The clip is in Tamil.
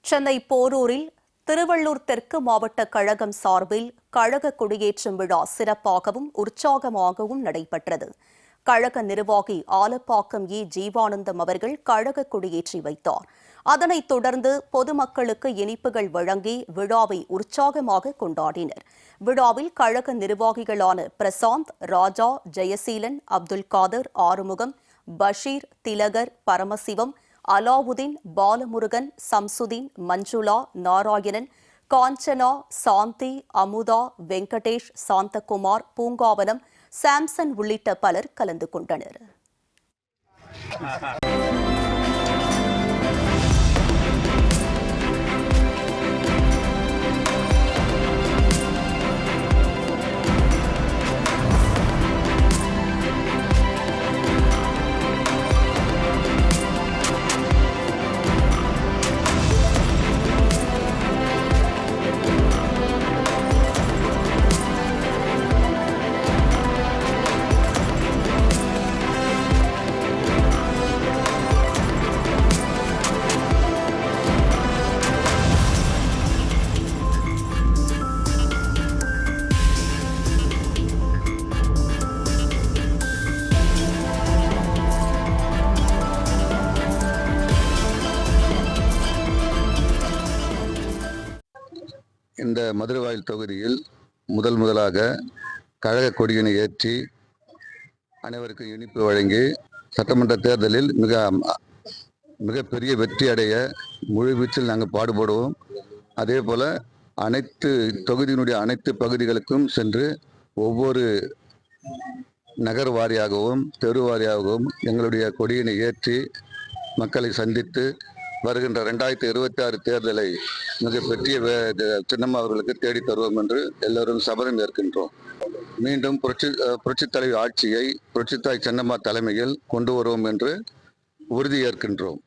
சென்னை போரூரில் திருவள்ளூர் தெற்கு மாவட்ட கழகம் சார்பில் கழக கொடியேற்றும் விழா சிறப்பாகவும் உற்சாகமாகவும் நடைபெற்றது. கழக நிர்வாகி ஆலப்பாக்கம் ஜீவானந்தம் அவர்கள் கழக கொடியேற்றி வைத்தார். அதனைத் தொடர்ந்து பொதுமக்களுக்கு இனிப்புகள் வழங்கி விழாவை உற்சாகமாக கொண்டாடினர். விழாவில் கழக நிர்வாகிகளான பிரசாந்த், ராஜா, ஜெயசீலன், அப்துல் காதர், ஆறுமுகம், பஷீர், திலகர், பரமசிவம், அலாவுதீன், பாலமுருகன், சம்சுதீன், மஞ்சுளா, நாராயணன், காஞ்சனா, சாந்தி, அமுதா, வெங்கடேஷ், சாந்தகுமார், பூங்காவனம், சாம்சன் உள்ளிட்ட பலர் கலந்து கொண்டனர். இந்த மதுரவாயில் தொகுதியில் முதலாக கழக கொடியினை ஏற்றி அனைவருக்கும் இனிப்பு வழங்கி சட்டமன்ற தேர்தலில் மிகப்பெரிய வெற்றி அடைய முழுவீச்சில் நாங்கள் பாடுபடுவோம். அதே போல் அனைத்து தொகுதியினுடைய அனைத்து பகுதிகளுக்கும் சென்று ஒவ்வொரு நகர் வாரியாகவும் தெரு வாரியாகவும் எங்களுடைய கொடியினை ஏற்றி மக்களை சந்தித்து வருகின்ற 2026 தேர்தலை மிகப்பெரிய சின்னம்மா அவர்களுக்கு தேடி தருவோம் என்று எல்லோரும் சபதம் ஏற்கின்றோம். மீண்டும் புரட்சித் தலைவி ஆட்சியை புரட்சித்தாய் சின்னம்மா தலைமையில் கொண்டு வருவோம் என்று உறுதி ஏற்கின்றோம்.